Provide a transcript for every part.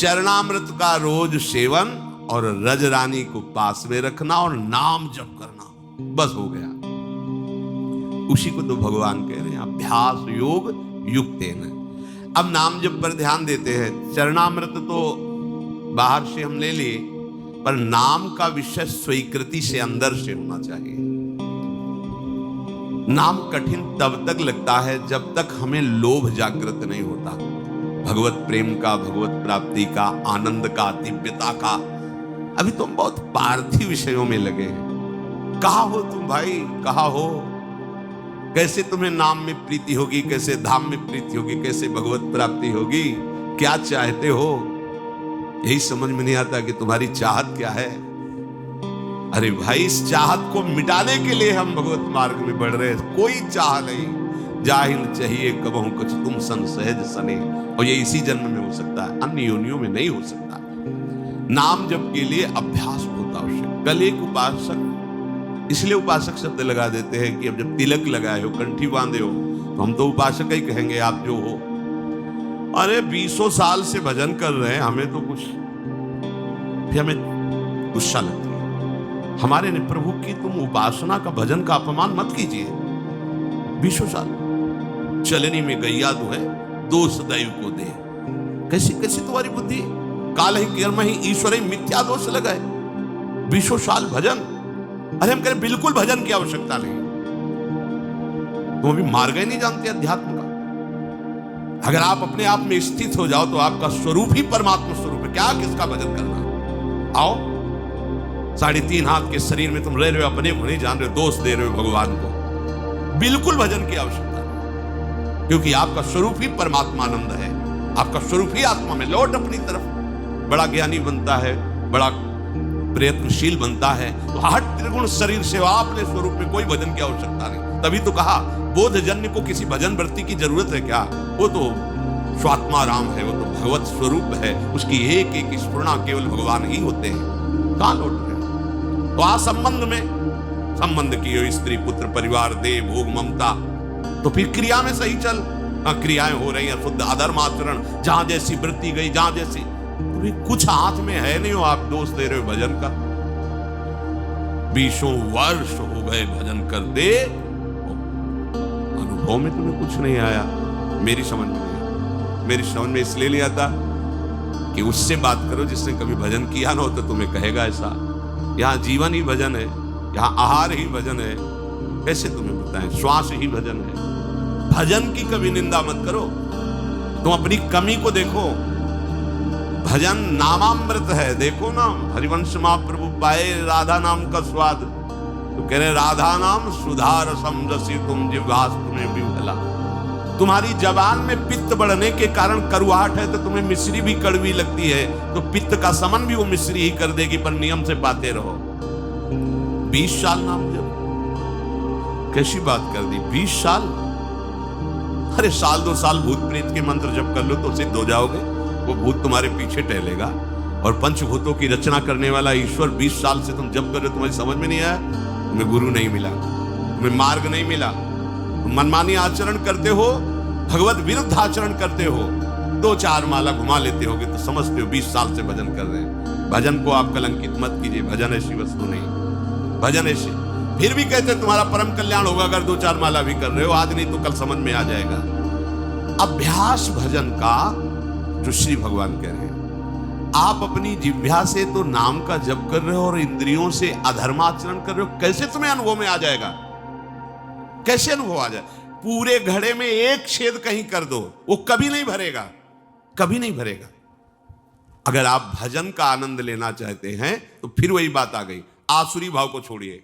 चरणामृत का रोज सेवन और रजरानी को पास में रखना और नाम जप करना, बस हो गया। उसी को तो भगवान कह रहे हैं अभ्यास योग युक्तेन। अब नाम जप पर ध्यान देते हैं। चरणामृत तो बाहर से हम ले लिए, पर नाम का विषय स्वीकृति से अंदर से होना चाहिए। नाम कठिन तब तक लगता है जब तक हमें लोभ जागृत नहीं होता, भगवत प्रेम का, भगवत प्राप्ति का, आनंद का, दिव्यता का। अभी तुम बहुत पार्थिव विषयों में लगे हैं। कहाँ हो तुम भाई, कहाँ हो? कैसे तुम्हें नाम में प्रीति होगी, कैसे धाम में प्रीति होगी, कैसे भगवत प्राप्ति होगी? क्या चाहते हो? यही समझ में नहीं आता कि तुम्हारी चाहत क्या है। अरे भाई, इस चाहत को मिटाने के लिए हम भगवत मार्ग में बढ़ रहे हैं। कोई चाह नहीं, जाहिल चाहिए कबहू कुछ तुम सन सहज सने। और ये इसी जन्म में हो सकता है, अन्य योनियों में नहीं हो सकता। नाम जप के लिए अभ्यास बहुत आवश्यक। कल एक उपासक, इसलिए उपासक शब्द लगा देते हैं कि अब जब तिलक लगाए हो, कंठी बांधे हो, तो हम तो उपासक ही कहेंगे आप जो हो। अरे 20 साल से भजन कर रहे हैं, हमें तो कुछ, फिर हमें गुस्सा लगता है। हमारे ने प्रभु की तुम उपासना का, भजन का अपमान मत कीजिए। 20 साल चलनी में गैया तो है, दोष दैव को दे। कैसी कैसी तुम्हारी बुद्धि? काल ही कर्म ही ईश्वर ही मिथ्या दोष लगाए। 20 साल भजन। अरे हम कह रहे बिल्कुल भजन की आवश्यकता नहीं। तुम अभी मार्ग ही नहीं जानते अध्यात्म का। अगर आप अपने आप में स्थित हो जाओ तो आपका स्वरूप ही परमात्मा स्वरूप है। क्या किसका भजन करना? आओ, 3.5 हाथ के शरीर में तुम रह रहे हो, अपने को नहीं जान रहे हो, दोष दे रहे हो भगवान को। बिल्कुल भजन की आवश्यकता नहीं, क्योंकि आपका स्वरूप ही परमात्मानंद है। आपका स्वरूप ही आत्मा में। लौट अपनी तरफ। बड़ा ज्ञानी बनता है, बड़ा प्रयत्नशील बनता है, तो हट त्रिगुण शरीर से अपने स्वरूप में कोई भजन की आवश्यकता नहीं। तभी तो कहा बोधजन्य को किसी भजन वृत्ति की जरूरत है क्या? वो तो स्वात्मा राम है, वो तो भगवत स्वरूप है। उसकी एक एक स्फुरणा केवल भगवान ही होते हैं। कहां लौट रहे? तो आ संबंध में, संबंध की हो, स्त्री पुत्र परिवार दे भोग ममता, तो फिर क्रिया में सही चल। क्रियाएं हो रही हैं शुद्ध अधर्म आचरण, जहां जैसी वृत्ति गई, जहां जैसी, तो कुछ हाथ में है नहीं हो, आप दोष दे रहे हो भजन का। 20 वर्ष हो गए भजन करते, अनुभव में तुम्हें कुछ नहीं आया। मेरी समझ में नहीं आता। मेरी समझ में इसलिए नहीं आता कि उससे बात करो जिसने कभी भजन किया ना हो, तो तुम्हें कहेगा ऐसा। यहाँ जीवन ही भजन है, यहाँ आहार ही भजन है। कैसे तुम्हें बताएं? श्वास ही भजन है। भजन की कभी निंदा मत करो। तुम अपनी कमी को देखो। भजन नामामृत है। देखो ना, हरिवंश महाप्रभु पाए राधा नाम का स्वाद, तो कह रहे राधा नाम सुधार समरसी तुम जिह्वास तुम्हें भी भला। तुम्हारी जबान में पित्त बढ़ने के कारण करुआहट है, तो तुम्हें मिश्री भी कड़वी लगती है, तो पित्त का समन भी वो मिश्री ही कर देगी, पर नियम से पाते रहो। 20 साल नाम जब, कैसी बात कर दी? 20 साल? अरे 1-2 साल भूत प्रेत के मंत्र जप कर लो तो सिद्ध हो जाओगे। वो भूत तुम्हारे पीछे टहलेगा। और पंचभूतों की रचना करने वाला ईश्वर 20 साल से तुम जप कर रहे हो, तुम्हारी समझ में नहीं आया? तुम्हें गुरु नहीं मिला, तुम्हें मार्ग नहीं मिला, तुम मनमानी आचरण करते हो, भगवत विरुद्ध आचरण करते हो। 2-4 माला घुमा लेते होगे तो समझते हो 20 साल से भजन कर रहे हैं। भजन को आप कलंकित मत कीजिए। भजन ऐसी वस्तु नहीं। भजन ऐसी, फिर भी कहते तुम्हारा परम कल्याण होगा अगर 2-4 माला भी कर रहे हो। आज नहीं तो कल समझ में आ जाएगा। अभ्यास भजन का जो श्री भगवान कह रहे हैं, आप अपनी जिह्वा से तो नाम का जप कर रहे हो और इंद्रियों से अधर्माचरण कर रहे हो। कैसे तुम्हें अनुभव में आ जाएगा? कैसे अनुभव आ जाए? पूरे घड़े में एक छेद कहीं कर दो, वो कभी नहीं भरेगा, कभी नहीं भरेगा। अगर आप भजन का आनंद लेना चाहते हैं तो फिर वही बात आ गई। आसुरी भाव को छोड़िए,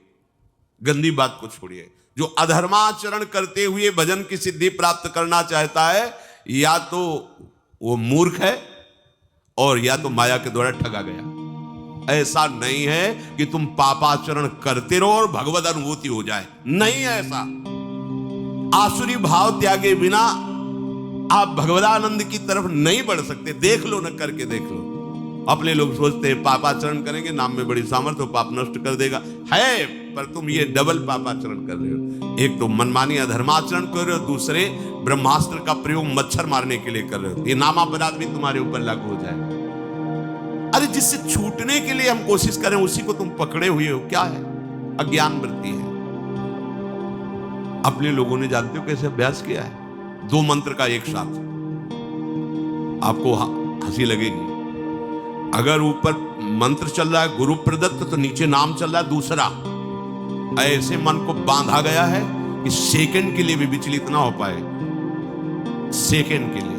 गंदी बात को छोड़िए। जो अधर्माचरण करते हुए भजन की सिद्धि प्राप्त करना चाहता है, या तो वो मूर्ख है और या तो माया के द्वारा ठगा गया। ऐसा नहीं है कि तुम पापाचरण करते रहो और भगवत अनुभूति हो जाए, नहीं है ऐसा। आसुरी भाव त्यागे बिना आप भगवदानंद की तरफ नहीं बढ़ सकते। देख लो, न करके देख लो। अपने लोग सोचते हैं पापाचरण करेंगे, नाम में बड़ी सामर्थ्य, पाप नष्ट कर देगा। है, पर तुम ये डबल पापाचरण कर रहे हो। एक तो मनमानी अधर्माचरण कर रहे हो, दूसरे ब्रह्मास्त्र का प्रयोग मच्छर मारने के लिए कर रहे हो। ये नामापराध भी तुम्हारे ऊपर लागू हो जाए। अरे जिससे छूटने के लिए हम कोशिश करें उसी को तुम पकड़े हुए हो। क्या है? अज्ञान वृत्ति है। अपने लोगों ने जानते हो कैसे अभ्यास किया है? 2 मंत्र का एक साथ। आपको हंसी लगेगी। अगर ऊपर मंत्र चल रहा है गुरु प्रदत्त, तो नीचे नाम चल रहा है दूसरा। ऐसे मन को बांधा गया है कि सेकंड के लिए भी विचलित ना हो पाए। सेकंड के लिए।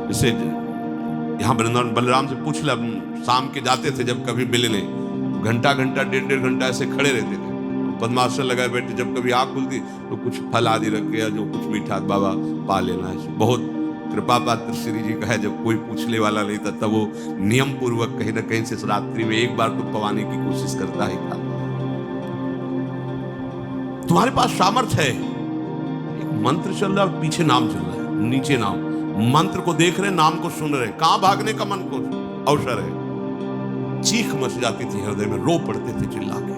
जैसे यहां वृंदावन बलराम से पूछ ला, शाम के जाते थे जब कभी मिलने, घंटा घंटा 1.5 घंटा ऐसे खड़े रहते थे, पद्मासन लगाए बैठे। जब कभी आंख खुलती तो कुछ फल आदि रख के या जो कुछ मीठा, बाबा पा लेना है। बहुत कृपा पात्र श्री जी का है, जब कोई पूछने वाला नहीं था तब वो नियम पूर्वक कहीं ना कहीं से रात्रि में एक बार तो पवाने की कोशिश करता ही था। तुम्हारे पास सामर्थ्य है। एक मंत्र चल रहा है, पीछे नाम चल रहा है, नीचे नाम। मंत्र को देख रहे, नाम को सुन रहे, कहां भागने का मन को अवसर है। चीख मच जाती थी हृदय में, रो पड़ते थे चिल्ला के।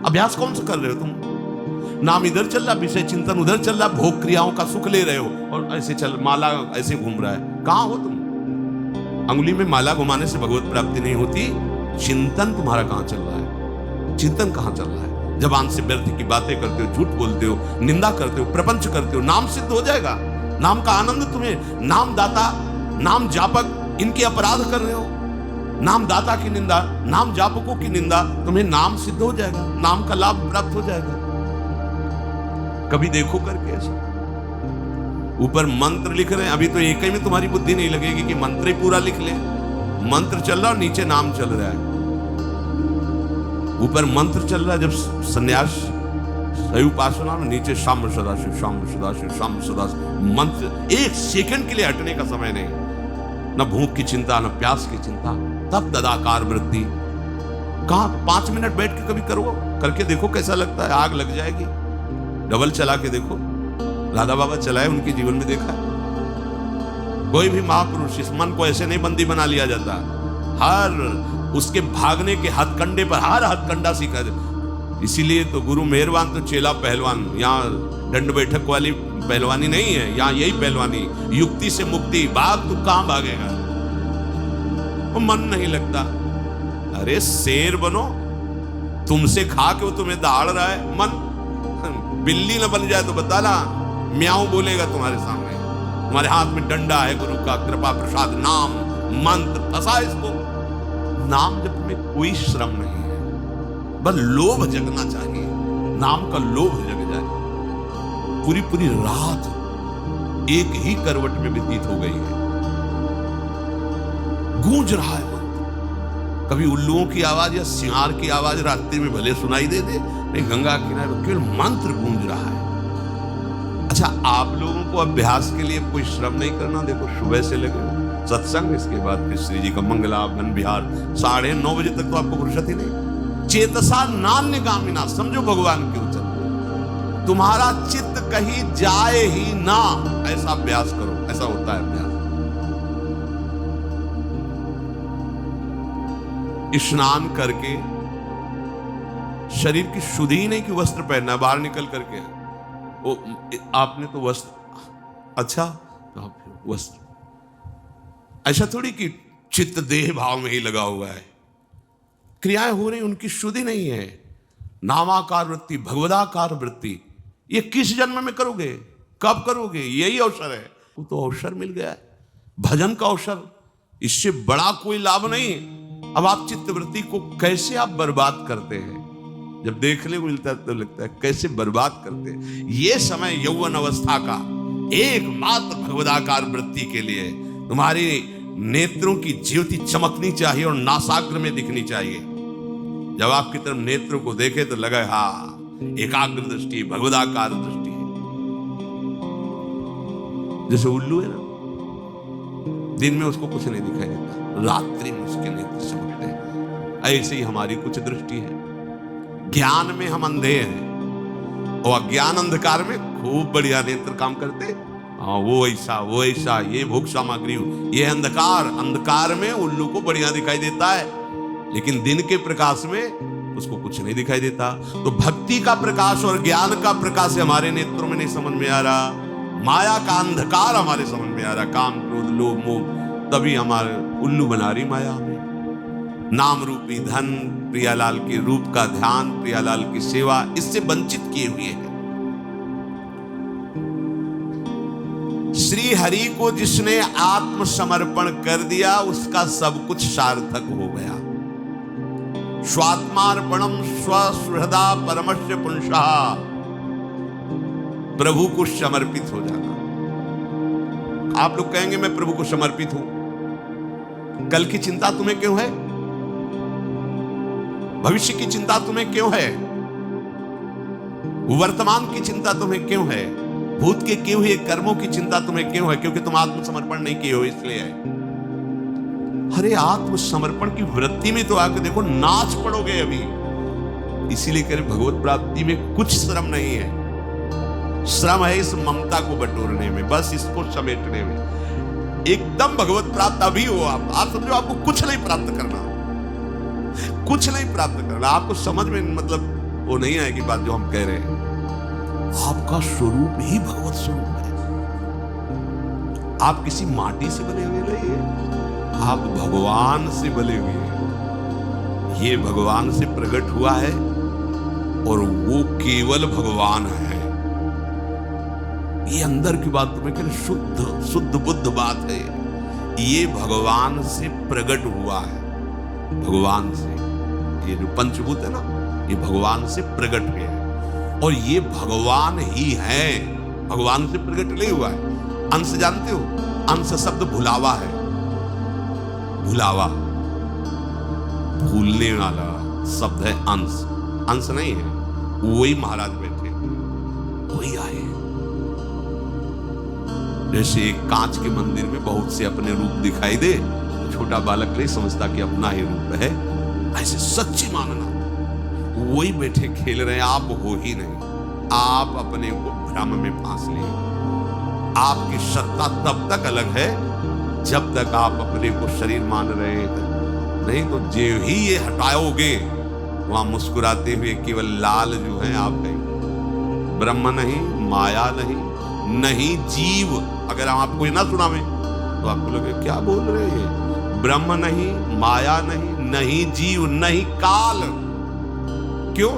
अभ्यास कौन सा कर रहे हो तुम? नाम इधर चल रहा, विषय चिंतन उधर चल रहा, भोग क्रियाओं का सुख ले रहे हो, और ऐसे चल माला ऐसे घूम रहा है। कहां हो तुम? अंगुली में माला घुमाने से भगवत प्राप्ति नहीं होती। चिंतन तुम्हारा कहां चल रहा है? चिंतन कहां चल रहा है? जबान से व्यर्थ की बातें करते हो, झूठ बोलते हो, निंदा करते हो, प्रपंच करते हो। नाम सिद्ध हो जाएगा। नाम का आनंद तुम्हें, नाम दाता, नाम जापक, इनके अपराध कर रहे हो। नाम दाता की निंदा, नाम जापकों की निंदा, तुम्हें नाम सिद्ध हो जाएगा, नाम का लाभ प्राप्त हो जाएगा। कभी देखो करके ऐसा। ऊपर मंत्र लिख रहे हैं, अभी तो एक ही में तुम्हारी बुद्धि नहीं लगेगी कि मंत्र ही पूरा लिख ले। मंत्र चल रहा और नीचे नाम चल रहा है। ऊपर मंत्र चल रहा है जब संन्यास सही उपासना में, नीचे शाम सदाशिव, शाम सदाशिव, शाम सदाशिव। मंत्र एक सेकंड के लिए हटने का समय नहीं। न भूख की चिंता, न प्यास की चिंता। तब तदाकार वृत्ति। कहां 5 मिनट बैठ के कभी करो, करके देखो कैसा लगता है। आग लग जाएगी। डबल चला के देखो। राधा बाबा चलाए, उनके जीवन में देखा है। कोई भी महापुरुष, इस मन को ऐसे नहीं बंदी बना लिया जाता। हर उसके भागने के हथकंडे पर हर हथकंडा सीखा जाए। इसीलिए तो गुरु मेहरबान तो चेला पहलवान। यहाँ दंड बैठक वाली पहलवानी नहीं है, यहाँ यही पहलवानी। युक्ति से मुक्ति। भाग तू कहां भागेगा? वो मन नहीं लगता। अरे शेर बनो, तुमसे खा के वो तुम्हें दहाड़ रहा है। मन बिल्ली न बन जाए तो बताना, म्याऊं बोलेगा तुम्हारे सामने। तुम्हारे हाथ में डंडा है गुरु का, कृपा प्रसाद, नाम मंत्र, फंसा इसको। नाम जप में कोई श्रम नहीं है, बस लोभ जगना चाहिए। नाम का लोभ जग जाए। पूरी पूरी रात एक ही करवट में व्यतीत हो गई है। गूंज रहा है मंत्र। कभी उल्लुओं की आवाज या सिंहार की आवाज रात्रि में भले सुनाई दे नहीं, गंगा किनारे केवल मंत्र गूंज रहा है। अच्छा, आप लोगों को अभ्यास के लिए कोई श्रम नहीं करना। देखो सुबह से लगे सत्संग, इसके बाद फिर श्री जी का मंगलावन विहार, 9:30 बजे तक तो आपको फुर्सत ही नहीं। चेतसा नान्य गामिना, समझो भगवान के वचन। तुम्हारा चित्त कहीं जाए ही ना, ऐसा अभ्यास करो। ऐसा होता है अभ्यास। स्नान करके शरीर की शुद्धि ही नहीं कि वस्त्र पहनना, बाहर निकल करके वो आपने तो वस्त्र, अच्छा वस्त्र, ऐसा थोड़ी कि चित्त देह भाव में ही लगा हुआ है। क्रियाएं हो रही, उनकी शुद्धि नहीं है। नामाकार वृत्ति, भगवदाकार वृत्ति, ये किस जन्म में करोगे? कब करोगे? यही अवसर है। वो तो अवसर मिल गया है, भजन का अवसर। इससे बड़ा कोई लाभ नहीं। अब आप चित्त वृत्ति को कैसे आप बर्बाद करते हैं? जब देखने को मिलता है तो लगता है कैसे बर्बाद करते हैं। ये समय यौवन अवस्था का एकमात्र भगवदाकार वृत्ति के लिए। तुम्हारी नेत्रों की ज्योति चमकनी चाहिए और नासाग्र में दिखनी चाहिए। जब आपकी तरफ नेत्रों को देखे तो लगे हाँ, एकाग्र दृष्टि, भगवदाकार दृष्टि है। जैसे उल्लू है ना, दिन में उसको कुछ नहीं दिखाई देता, रात्रि में उसके नेत्र चमकते हैं। ऐसे ही हमारी कुछ दृष्टि है। ज्ञान में हम अंधे हैं और अज्ञान अंधकार में खूब बढ़िया नेत्र काम करते। हाँ, वो ऐसा, ये भोग सामग्री, ये अंधकार में उल्लू को बढ़िया दिखाई देता है, लेकिन दिन के प्रकाश में उसको कुछ नहीं दिखाई देता। तो भक्ति का प्रकाश और ज्ञान का प्रकाश हमारे नेत्रों में नहीं समझ में आ रहा। माया का अंधकार हमारे समझ में आ रहा। काम, क्रोध, लोभ, मोह, तभी हमारे उल्लू बना रही माया में। नाम रूपी धन, प्रियालाल के रूप का ध्यान, प्रियालाल की सेवा, इससे वंचित किए हुए हैं। श्री हरि को जिसने आत्मसमर्पण कर दिया उसका सब कुछ सार्थक हो गया। स्वात्मार्पणम स्वसुहृदा परमस्य पुंसः, प्रभु को समर्पित हो जाना। आप लोग कहेंगे मैं प्रभु को समर्पित हूं, कल की चिंता तुम्हें क्यों है? भविष्य की चिंता तुम्हें क्यों है? वर्तमान की चिंता तुम्हें क्यों है? भूत के किए हुए कर्मों की चिंता तुम्हें क्यों है? क्योंकि तुम आत्मसमर्पण नहीं किए हो इसलिए है। अरे आत्मसमर्पण की वृत्ति में तो आके देखो, नाच पड़ोगे अभी। इसीलिए कह रहे भगवत प्राप्ति में कुछ श्रम नहीं है। श्रम है इस ममता को बटोरने में, बस इसको समेटने में। एकदम भगवत प्राप्त अभी हो आप समझो, आपको कुछ नहीं प्राप्त करना, कुछ नहीं प्राप्त करना। आपको समझ में मतलब वो नहीं आएगी बात जो हम कह रहे हैं। आपका स्वरूप ही भगवत स्वरूप है। आप किसी माटी से बने हुए नहीं है, आप भगवान से बने हुए हैं। ये भगवान से प्रकट हुआ है और वो केवल भगवान है। ये अंदर की बात तुम्हें कह शुद्ध शुद्ध बुद्ध बात है। ये भगवान से प्रकट हुआ है, भगवान से। ये जो पंचभूत है ना, ये भगवान से प्रकट है और ये भगवान ही है, भगवान से प्रकट नहीं हुआ है। अंश जानते हो? अंश शब्द भुलावा है, भुलावा, भूलने वाला शब्द है अंश। अंश नहीं है, वही महाराज बैठे, वही आए। जैसे एक कांच के मंदिर में बहुत से अपने रूप दिखाई दे, छोटा बालक नहीं समझता कि अपना ही रूप है, ऐसे सच्ची मानना। वही बैठे खेल रहे हैं, आप हो ही नहीं। आप अपने को भ्रम में फांस लिए। आपकी सत्ता तब तक अलग है जब तक आप अपने को शरीर मान रहे हैं, नहीं तो जो ही ये हटाओगे वहां मुस्कुराते हुए केवल लाल जो है आप कहेंगे। ब्रह्म नहीं, माया नहीं, नहीं जीव। अगर हम आपको ये ना सुनावे तो आपको लगे क्या बोल रहे हैं। ब्रह्म नहीं, माया नहीं, नहीं जीव, नहीं काल। क्यों?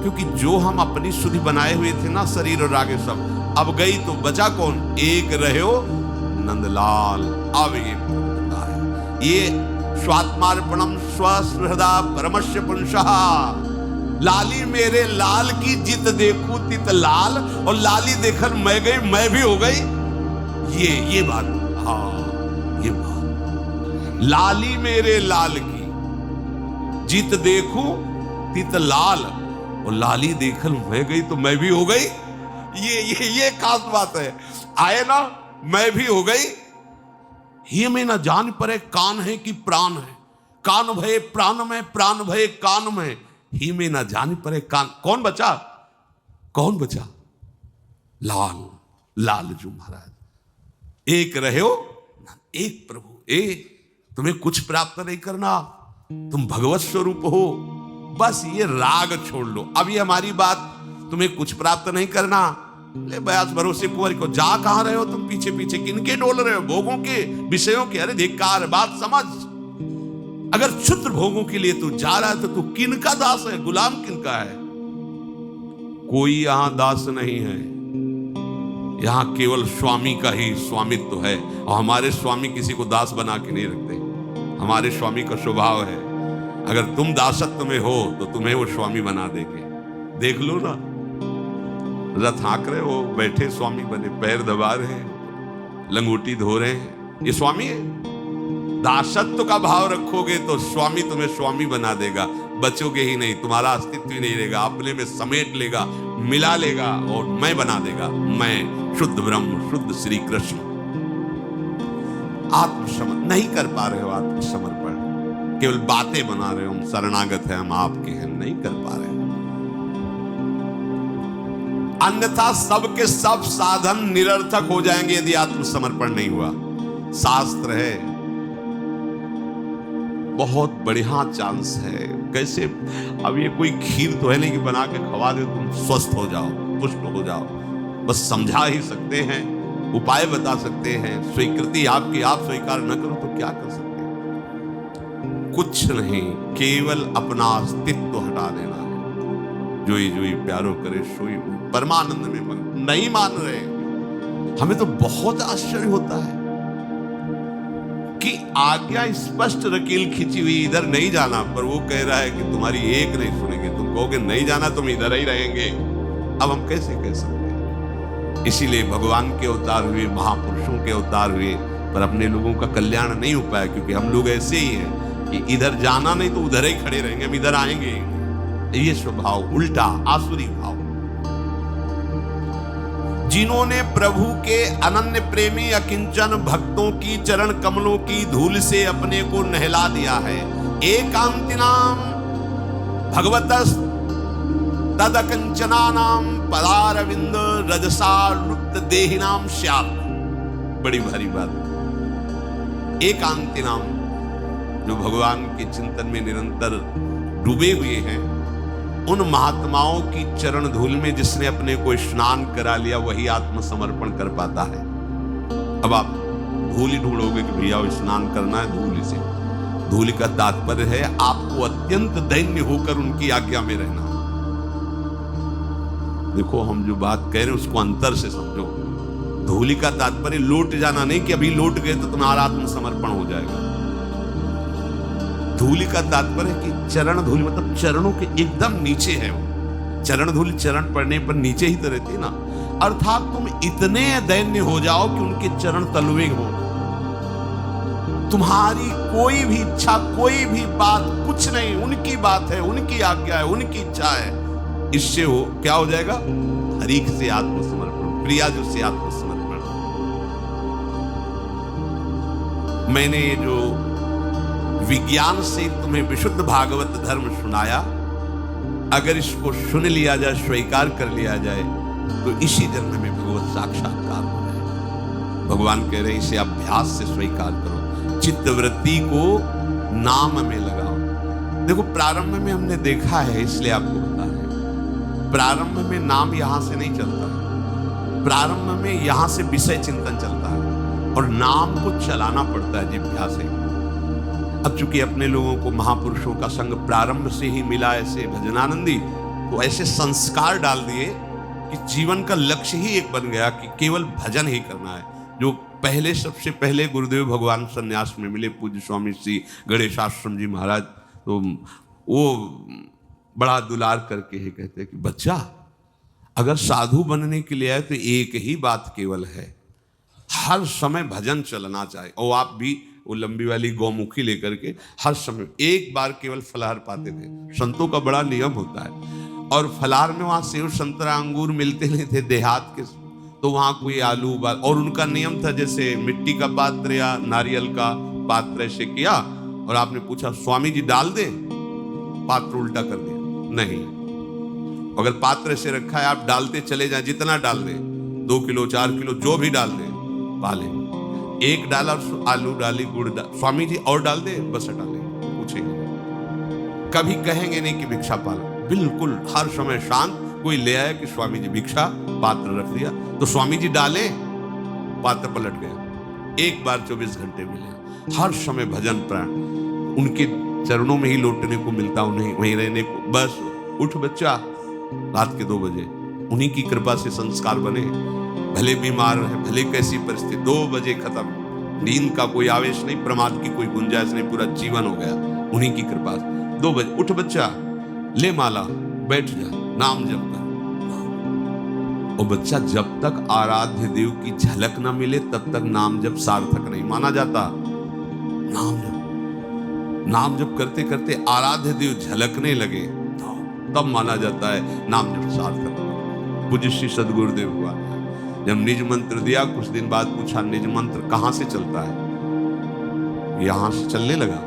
क्योंकि जो हम अपनी सुधि बनाए हुए थे ना, शरीर और आगे सब, अब गई तो बचा कौन? एक रहे हो नंदलाल। अब ये पता है, ये स्वात्मार्पणम स्वसुहृदा परमस्य पुंसः। लाली मेरे लाल की जित देखूं तित लाल, और लाली देखकर मैं गई, मैं भी हो गई। ये बात, हाँ ये बात। लाली मेरे लाल की जित देखूं तित लाल, और लाली देखकर मैं गई तो मैं भी हो गई। ये खास बात है। आए ना, मैं भी हो गई। ये में न जान परे कान है कि प्राण है, कान भय प्राण में, प्राण भय कान में। ही में न जान परे कान। कौन बचा? कौन बचा? लाल, लालजू महाराज। एक रहे हो, एक प्रभु। तुम्हें कुछ प्राप्त नहीं करना, तुम भगवत स्वरूप हो। बस ये राग छोड़ लो। अब ये हमारी बात, तुम्हें कुछ प्राप्त नहीं करना, ले बयास भरोसे कुंवर को। जा कहां रहे हो तुम? पीछे पीछे किनके डोल रहे हो? भोगों के, विषयों के। अरे धिक्कार, बात समझ। अगर क्षुद्र भोगों के लिए तू जा रहा है तो तू किनका दास है? गुलाम किनका है? कोई यहां दास नहीं है, यहां केवल स्वामी का ही स्वामित्व है। और हमारे स्वामी किसी को दास बना के नहीं रखते। हमारे स्वामी का स्वभाव है, अगर तुम दासत्व में हो तो तुम्हें वो स्वामी बना देंगे। देख लो ना, रथ हाँक रहे हो, बैठे स्वामी बने, पैर दबा रहे हैं, लंगोटी धो रहे हैं, ये स्वामी है। दासत्व का भाव रखोगे तो स्वामी तुम्हें स्वामी बना देगा। बचोगे ही नहीं, तुम्हारा अस्तित्व ही नहीं रहेगा, अपने में समेट लेगा, मिला लेगा और मैं बना देगा। मैं शुद्ध ब्रह्म, शुद्ध श्री कृष्ण। आत्मसमर्पण नहीं कर पा रहे हो, आत्मसमर्पण केवल बातें बना रहे हो, हम शरणागत हैं, हम आपके हैं, नहीं कर पा रहे। अन्यथा सबके सब साधन निरर्थक हो जाएंगे यदि आत्मसमर्पण नहीं हुआ। शास्त्र है, बहुत बढ़िया चांस है। कैसे? अब ये कोई खीर तो है नहीं कि बना के खवा दे तुम स्वस्थ हो जाओ, पुष्ट हो जाओ। बस समझा ही सकते हैं उपाय बता सकते हैं, स्वीकृति आपकी, आप स्वीकार न करो तो क्या कर सकते हैं? कुछ नहीं, केवल अपना अस्तित्व हटा देना है। जोई जोई प्यारो करे सोई, परमानंद में मगन। नहीं मान रहे। हमें तो बहुत आश्चर्य होता है कि आज्ञा स्पष्ट रकील खींची हुई, इधर नहीं जाना, पर वो कह रहा है कि तुम्हारी एक नहीं सुनेंगे। तुम कहोगे नहीं जाना, तुम इधर ही रहेंगे। अब हम कैसे कह सकते हैं? इसीलिए भगवान के अवतार हुए, महापुरुषों के अवतार हुए, पर अपने लोगों का कल्याण नहीं हो पाया, क्योंकि हम लोग ऐसे ही हैं कि इधर जाना नहीं तो उधर ही खड़े रहेंगे, हम इधर आएंगे। ये स्वभाव उल्टा, आसुरी भाव। जिन्होंने प्रभु के अनन्य प्रेमी अकिंचन भक्तों की चरण कमलों की धूल से अपने को नहला दिया है। एकांतिनाम भगवतस् तदकंचनानाम पदारविंद रजसा लुप्त देहिनाम श्याम। बड़ी भारी बात। एकांतिनाम, जो भगवान के चिंतन में निरंतर डूबे हुए हैं, उन महात्माओं की चरण धूल में जिसने अपने को स्नान करा लिया, वही आत्मसमर्पण कर पाता है। अब आप धूल ही ढूंढोगे कि भैया स्नान करना है धूल से। धूल का तात्पर्य है आपको अत्यंत दैन्य होकर उनकी आज्ञा में रहना। देखो, हम जो बात कह रहे हैं उसको अंतर से समझो। धूल का तात्पर्य लौट जाना नहीं कि अभी लौट गए तो तुम्हारा आत्मसमर्पण हो जाएगा। धूलि का तात्पर्य कि चरण धूलि मतलब चरणों के एकदम नीचे है वो। चरण धूलि चरण पड़ने पर नीचे ही तो रहती है ना। अर्थात तुम इतने दैन्य हो जाओ कि उनके चरण तलवे हो। तुम्हारी कोई भी इच्छा, कोई भी बात कुछ नहीं, उनकी बात है, उनकी आज्ञा है, उनकी इच्छा है। इससे हो क्या हो जाएगा? हरि से आत्मसमर्पण, प्रियाजू से आत्मसमर्पण। मैंने ये जो विज्ञान से तुम्हें विशुद्ध भागवत धर्म सुनाया, अगर इसको सुन लिया जाए, स्वीकार कर लिया जाए, तो इसी जन्म में भगवत साक्षात्कार हो जाए। भगवान कह रहे हैं इसे अभ्यास से स्वीकार करो, चित्तवृत्ति को नाम में लगाओ। देखो, प्रारंभ में हमने देखा है, इसलिए आपको बता रहे हैं, प्रारंभ में नाम यहां से नहीं चलता है। प्रारंभ में यहां से विषय चिंतन चलता है और नाम को चलाना पड़ता है जिह्वा से। अब चूंकि अपने लोगों को महापुरुषों का संग प्रारंभ से ही मिला, ऐसे भजनानंदी, तो ऐसे संस्कार डाल दिए कि जीवन का लक्ष्य ही एक बन गया कि केवल भजन ही करना है। जो पहले, सबसे पहले गुरुदेव भगवान संन्यास में मिले, पूज्य स्वामी श्री गणेश आश्रम जी महाराज, तो वो बड़ा दुलार करके ही कहते कि बच्चा, अगर साधु बनने के लिए आए तो एक ही बात केवल है, हर समय भजन चलना चाहिए। और आप भी वो लंबी वाली गौमुखी लेकर के हर समय एक बार केवल फलाहार पाते थे। संतों का बड़ा नियम होता है। और फलाहार में वहाँ सेव संतरा अंगूर मिलते नहीं थे देहात के, तो वहाँ कोई आलू उबाल, और उनका नियम था जैसे मिट्टी का पात्र या नारियल का पात्र ऐसे किया, और आपने पूछा स्वामी जी डाल दे, पात्र उल्टा कर दिया। नहीं, अगर पात्र ऐसे रखा है आप डालते चले जाए, जितना डाल दे, 2 किलो 4 किलो जो भी डाल दे, पाले। एक डाला, आलू डाली, गुड़ डाल, स्वामी जी और डाल दे, बस हटा ले, पूछेंगे। कभी कहेंगे नहीं कि भिक्षा पालो, बिल्कुल हर समय शांत। कोई ले आया कि स्वामी जी भिक्षा, पात्र रख दिया, तो स्वामी जी डाले, पात्र पलट गया। एक बार 24 घंटे मिले। हर समय भजन प्राण, उनके चरणों में ही लौटने को मिलता, उन्हें वहीं रहने को। बस उठ बच्चा, रात के 2 बजे, उन्हीं की कृपा से संस्कार बने। भले बीमार है, भले कैसी परिस्थिति, 2 बजे खत्म। नींद का कोई आवेश नहीं, प्रमाद की कोई गुंजाइश नहीं, पूरा जीवन हो गया उन्हीं की कृपा से। 2 बजे उठ बच्चा, ले माला, बैठ जा, नाम जप कर। और बच्चा, जब तक आराध्य देव की झलक न मिले तब तक नाम जप सार्थक नहीं माना जाता। नाम जप करते करते आराध्य देव झलकने लगे तब माना जाता है नाम जप सार्थक। पूज्य श्री सदगुरुदेव हुआ, जब निज मंत्र दिया, कुछ दिन बाद पूछा निज मंत्र कहां से चलता है? यहां से चलने लगा।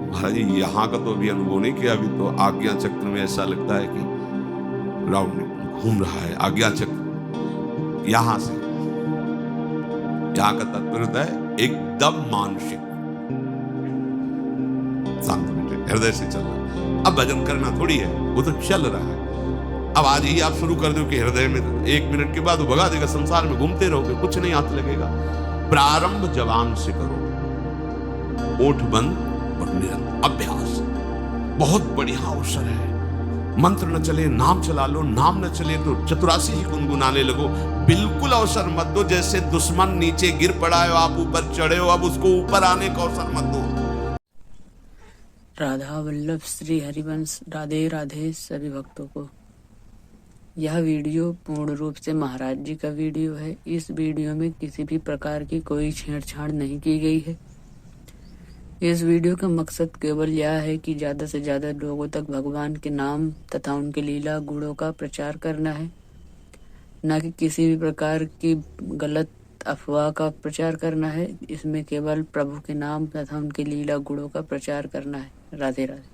महाराज जी, यहां का तो अभी अनुभव नहीं किया, अभी तो आज्ञा चक्र में ऐसा लगता है कि राउंड घूम रहा है आज्ञा चक्र। यहां से, यहां का तात्पर्य होता है एकदम मानसिक शांत, हृदय से चल रहा है। अब भजन करना थोड़ी है, वो तो चल रहा है। अब आज ही आप शुरू कर दो कि हृदय में, 1 मिनट के बाद वो भगा देगा, संसार में घूमते रहोगे, कुछ नहीं हाथ लगेगा। प्रारंभ जवान से करो, ओठ बंद और निरंतर अभ्यास। बहुत बढ़िया अवसर है। मंत्र न चले नाम चला लो, नाम न चले तो चतुरासी ही गुनगुनाने लगो। बिल्कुल अवसर मत दो, जैसे दुश्मन नीचे गिर पड़ा है, आप ऊपर चढ़े हो, अब उसको ऊपर आने का अवसर मत दो। राधा वल्लभ श्री हरिवंश राधे राधे सभी भक्तों को। यह वीडियो पूर्ण रूप से महाराज जी का वीडियो है। इस वीडियो में किसी भी प्रकार की कोई छेड़छाड़ नहीं की गई है। इस वीडियो का मकसद केवल यह है कि ज़्यादा से ज़्यादा लोगों तक भगवान के नाम तथा उनके लीला गुणों का प्रचार करना है, न कि किसी भी प्रकार की गलत अफवाह का प्रचार करना है। इसमें केवल प्रभु के नाम तथा उनके लीला गुणों का प्रचार करना है। राधे राधे।